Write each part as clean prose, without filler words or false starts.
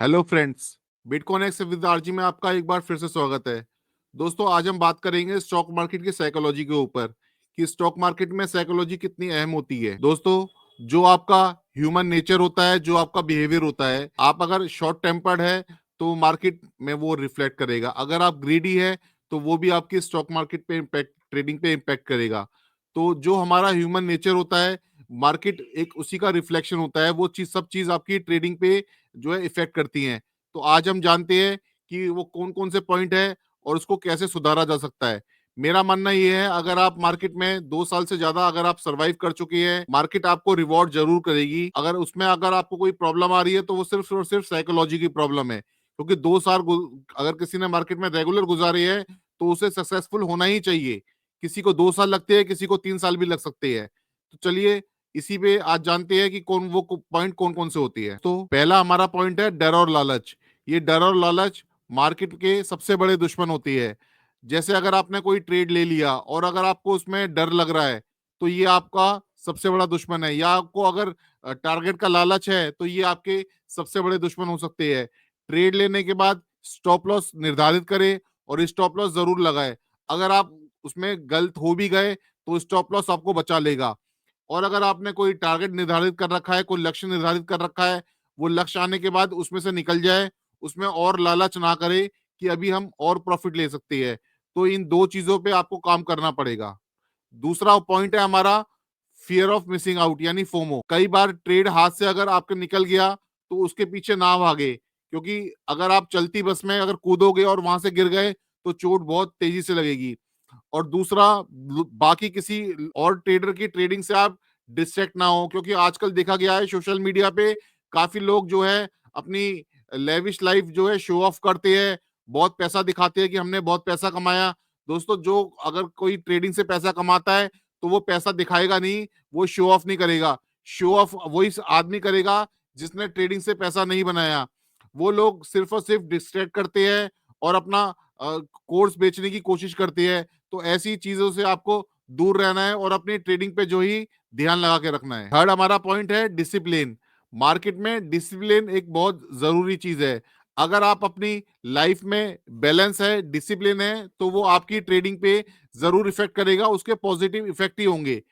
Hello friends, बिटकॉइनेक्स with RG में आपका एक बार फिर से स्वागत है। दोस्तों, आज हम बात करेंगे स्टॉक मार्केट की साइकोलॉजी के ऊपर कि स्टॉक मार्केट में साइकोलॉजी कितनी अहम होती है। दोस्तों, जो आपका ह्यूमन नेचर होता है, जो आपका बिहेवियर होता है, आप अगर शॉर्ट टेम्पर्ड है तो मार्केट में वो रिफ्लेक्ट करेगा। अगर आप ग्रीडी है तो वो भी आपकी स्टॉक मार्केट पे इम्पैक्ट, ट्रेडिंग पे इम्पैक्ट करेगा। तो जो हमारा ह्यूमन नेचर होता है, मार्केट एक उसी का रिफ्लेक्शन होता है। वो चीज, सब चीज आपकी ट्रेडिंग पे जो है इफेक्ट करती हैं। तो आज हम जानते हैं कि वो कौन-कौन से पॉइंट है और उसको कैसे सुधारा जा सकता है। मेरा मानना ये है, अगर आप मार्केट में 2 साल से ज़्यादा अगर आप सर्वाइव कर चुके हैं, मार्केट आपको रिवॉर्ड ज़रूर करेगी। अगर आपको कोई प्रॉब्लम आ रही है तो वो सिर्फ़ और सिर्फ़ साइकोलॉजी की प्रॉब्लम है। क्योंकि 2 साल गु अगर किसी ने मार्केट में रेगुलर गुज़ारे हैं, तो उसे सक्सेसफुल होना ही चाहिए। किसी को 2 साल लगते हैं, किसी को 3 साल भी लग सकते हैं। तो चलिए, इसी पे आज जानते हैं कि पॉइंट कौन-कौन से होती है। तो पहला हमारा पॉइंट है डर और लालच। ये डर और लालच मार्केट के सबसे बड़े दुश्मन होती है। जैसे अगर आपने कोई ट्रेड ले लिया और अगर आपको उसमें डर लग रहा है, तो ये आपका सबसे बड़ा दुश्मन है। या आपको अगर टारगेट का लालच है, तो ये आपके सबसे बड़े दुश्मन हो सकते हैं। ट्रेड लेने के बाद स्टॉप लॉस निर्धारित करें और स्टॉप लॉस ज़रूर लगाएँ। अगर आप उसमें गलत हो भी गए, तो स्टॉप लॉस आपको बचा लेगा। और अगर आपने कोई टारगेट निर्धारित कर रखा है, कोई लक्ष्य निर्धारित कर रखा है, वो लक्ष्य आने के बाद उसमें से निकल जाए, उसमें और लालच ना करे कि अभी हम और प्रॉफिट ले सकते हैं। तो इन 2 चीज़ों पे आपको काम करना पड़ेगा। दूसरा पॉइंट है हमारा फियर ऑफ मिसिंग आउट यानी फोमो। कई बार ट्रेड हाथ से अगर आपके निकल गया, तो उसके पीछे ना भागे, क्योंकि अगर आप चलती बस में अगर कूदोगे और वहां से गिर गए, तो चोट बहुत तेजी से लगेगी। और दूसरा, बाकी किसी और ट्रेडर की ट्रेडिंग से आप डिस्ट्रैक्ट ना हो, क्योंकि आजकल देखा गया है सोशल मीडिया पे काफी लोग जो है अपनी लेविश लाइफ जो है शो ऑफ करते हैं, बहुत पैसा दिखाते हैं कि हमने बहुत पैसा कमाया। दोस्तों, जो अगर कोई ट्रेडिंग से पैसा कमाता है, तो वो पैसा दिखाएगा नहीं, वो शो ऑफ नहीं करेगा। शो ऑफ वही आदमी करेगा जिसने ट्रेडिंग से पैसा नहीं बनाया। वो लोग सिर्फ और सिर्फ डिस्ट्रैक्ट करते हैं और अपना कोर्स बेचने की कोशिश करते हैं। तो ऐसी चीजों से आपको दूर रहना है और अपनी ट्रेडिंग पे जो ही ध्यान लगा के रखना है। थर्ड हमारा पॉइंट है डिसिप्लिन। मार्केट में डिसिप्लिन एक बहुत जरूरी चीज है। अगर आप अपनी लाइफ में बैलेंस है, डिसिप्लिन है, तो वो आपकी ट्रेडिंग पे जरूर इफेक्ट करेगा, उसके पॉजिटिव इफेक्ट ही होंगे।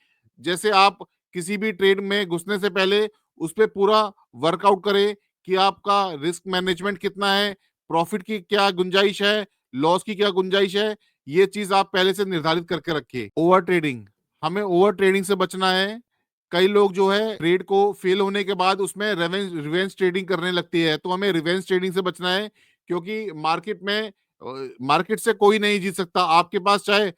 जैसे आप किसी भी ट्रेड में घुसने से पहले उस पर पूरा वर्कआउट करें कि आपका रिस्क मैनेजमेंट कितना है, प्रॉफिट की क्या गुंजाइश है, लॉस की क्या गुंजाइश है। ये चीज आप पहले से निर्धारित करके रखिए। ओवर ट्रेडिंग, हमें ओवर ट्रेडिंग से बचना है। कई लोग जो है ट्रेड को फेल होने के बाद उसमें रिवेंज ट्रेडिंग करने लगती है, तो हमें रिवेंज ट्रेडिंग से बचना है। क्योंकि मार्केट से कोई नहीं जीत सकता। आपके पास चाहे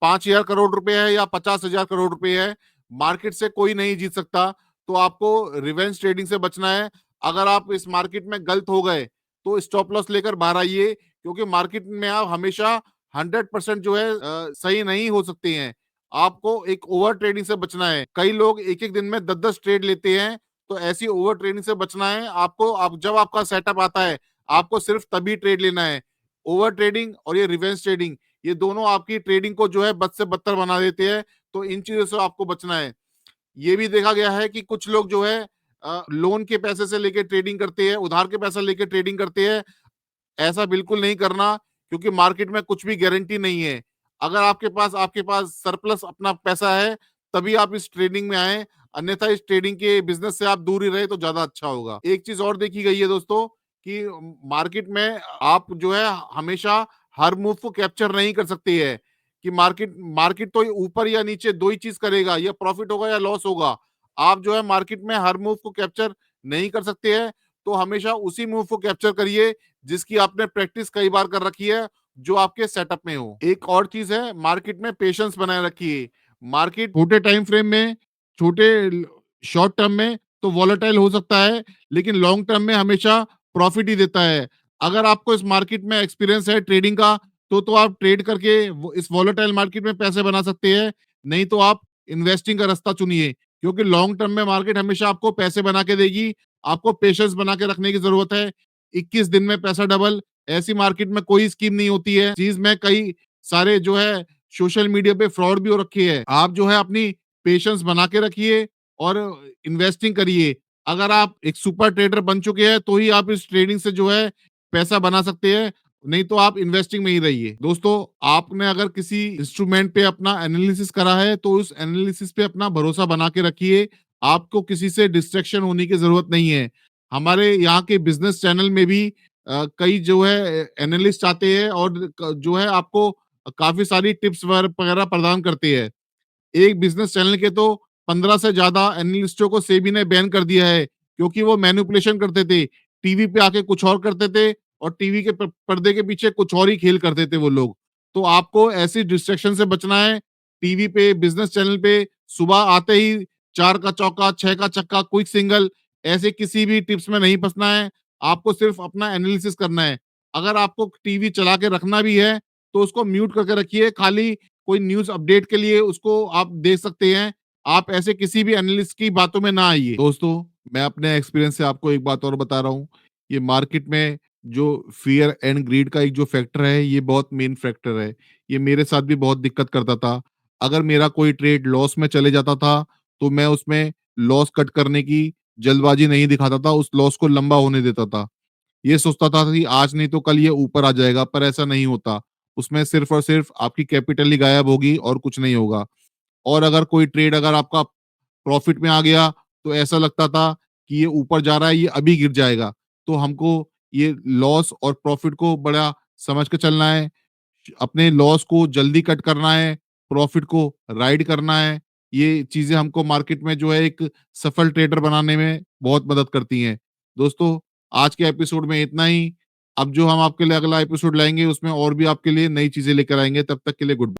5,000 करोड़ रुपए है या 50,000 करोड़ रुपए है, मार्केट से कोई नहीं जीत सकता। तो आपको रिवेंज ट्रेडिंग से बचना है। अगर आप इस मार्केट में गलत हो गए, तो स्टॉप लॉस लेकर बाहर आइए, क्योंकि मार्केट में आप हमेशा 100% जो है सही नहीं हो सकते हैं। आपको एक ओवर ट्रेडिंग से बचना है। कई लोग एक एक दिन में 10-10 ट्रेड लेते हैं, तो ऐसी ओवर ट्रेडिंग से बचना है आपको। आप जब आपका सेटअप आता है, आपको सिर्फ तभी ट्रेड लेना है। ओवर ट्रेडिंग और ये रिवेंज ट्रेडिंग, ये दोनों आपकी ट्रेडिंग को जो है बद से बदतर बना देते हैं। तो इन चीजों से आपको बचना है। ये भी देखा गया है कि कुछ लोग जो है लोन के पैसे से लेके ट्रेडिंग करते हैं, उधार के पैसा लेके ट्रेडिंग करते हैं। ऐसा बिल्कुल नहीं करना, क्योंकि मार्केट में कुछ भी गारंटी नहीं है। अगर आपके पास सरप्लस अपना पैसा है, तभी आप इस ट्रेडिंग में आए, अन्यथा इस ट्रेडिंग के बिजनेस से आप दूर ही रहे तो ज्यादा अच्छा होगा। एक चीज और देखी गई है दोस्तों, कि मार्केट में आप जो है हमेशा हर मूव को कैप्चर नहीं कर सकते है। कि मार्केट मार्केट तो ऊपर या नीचे दो ही चीज करेगा, या प्रॉफिट होगा या लॉस होगा। आप जो है मार्केट में हर मूव को कैप्चर नहीं कर सकते हैं। तो हमेशा उसी मूव को कैप्चर करिए जिसकी आपने प्रैक्टिस कई बार कर रखी है, जो आपके सेटअप में हो। एक और चीज है, मार्केट में पेशेंस बनाए रखिए। मार्केट छोटे टाइम फ्रेम में, छोटे शॉर्ट टर्म में तो वॉलेटाइल हो सकता है, लेकिन लॉन्ग टर्म में हमेशा प्रॉफिट ही देता है। अगर आपको इस मार्केट में एक्सपीरियंस है ट्रेडिंग का, तो आप ट्रेड करके इस वॉलेटाइल मार्केट में पैसे बना सकते हैं। नहीं तो आप इन्वेस्टिंग का रास्ता चुनिए, क्योंकि लॉन्ग टर्म में मार्केट हमेशा आपको पैसे बना के देगी। आपको पेशेंस बना के रखने की जरूरत है। 21 दिन में पैसा डबल, ऐसी मार्केट में कोई स्कीम नहीं होती है। चीज में कई सारे जो है सोशल मीडिया पे फ्रॉड भी हो रखी है। आप जो है अपनी पेशेंस बना के रखिए और इन्वेस्टिंग करिए। अगर आप एक सुपर ट्रेडर बन चुके हैं तो ही आप इस ट्रेडिंग से जो है पैसा बना सकते हैं, नहीं तो आप इन्वेस्टिंग में ही रहिए। दोस्तों, आपने अगर किसी इंस्ट्रूमेंट पे अपना एनालिसिस करा है तो उस एनालिसिस पे अपना भरोसा बना के रखिए। आपको किसी से डिस्ट्रैक्शन होने की जरूरत नहीं है। हमारे यहाँ के बिजनेस चैनल में भी कई जो है एनालिस्ट आते हैं और जो है आपको काफी सारी टिप्स वगैरह प्रदान करते हैं। एक बिजनेस चैनल के तो 15 से ज्यादा एनालिस्टों को सेबी ने बैन कर दिया है, क्योंकि वो मैनिपुलेशन करते थे। टीवी पे आके कुछ और करते थे और टीवी के पर्दे के पीछे कुछ और ही खेल करते थे वो लोग। तो आपको ऐसी डिस्ट्रैक्शन से बचना है। टीवी पे, बिजनेस चैनल पे सुबह आते ही 4 का चौका, 6 का छक्का, क्विक सिंगल, ऐसे किसी भी टिप्स में नहीं फंसना है। आपको सिर्फ अपना एनालिसिस करना है। अगर आपको टीवी चला के रखना भी है, तो उसको म्यूट करके रखिए। खाली कोई न्यूज़ अपडेट के लिए उसको आप देख सकते हैं। आप ऐसे किसी भी एनालिस्ट की बातों में ना आइए। दोस्तों, मैं अपने एक्सपीरियंस से आपको एक बात और बता रहा हूँ। ये मार्केट में जो फ़ियर एंड ग्रीड का एक जो फैक्टर है, ये बहुत मेन फैक्टर है। ये मेरे साथ भी बहुत दिक्कत करता था। अगर मेरा कोई ट्रेड लॉस में चले जाता था, तो मैं उसमें लॉस कट करने की जल्दबाजी नहीं दिखाता था, उस लॉस को लंबा होने देता था। ये सोचता था कि आज नहीं तो कल ये ऊपर आ जाएगा, पर ऐसा नहीं होता। उसमें सिर्फ़ और सिर्फ़ आपकी कैपिटल ही गायब होगी और कुछ नहीं होगा। और अगर कोई ट्रेड अगर आपका प्रॉफ़िट में आ गया, तो ऐसा लगता था कि ये ऊपर जा रहा है, ये अभी गिर जाएगा। तो हमको ये लॉस और प्रॉफ़िट को बड़ा समझ के चलना है। अपने लॉस को जल्दी कट करना है, प्रॉफ़िट को राइड करना है। ये चीज़ें हमको मार्केट में जो है एक सफल ट्रेडर बनाने में बहुत मदद करती हैं। दोस्तों, आज के एपिसोड में इतना ही। अब जो हम आपके लिए अगला एपिसोड लाएँगे उसमें और भी आपके लिए नई चीज़ें लेकर आएँगे। तब तक के लिए गुड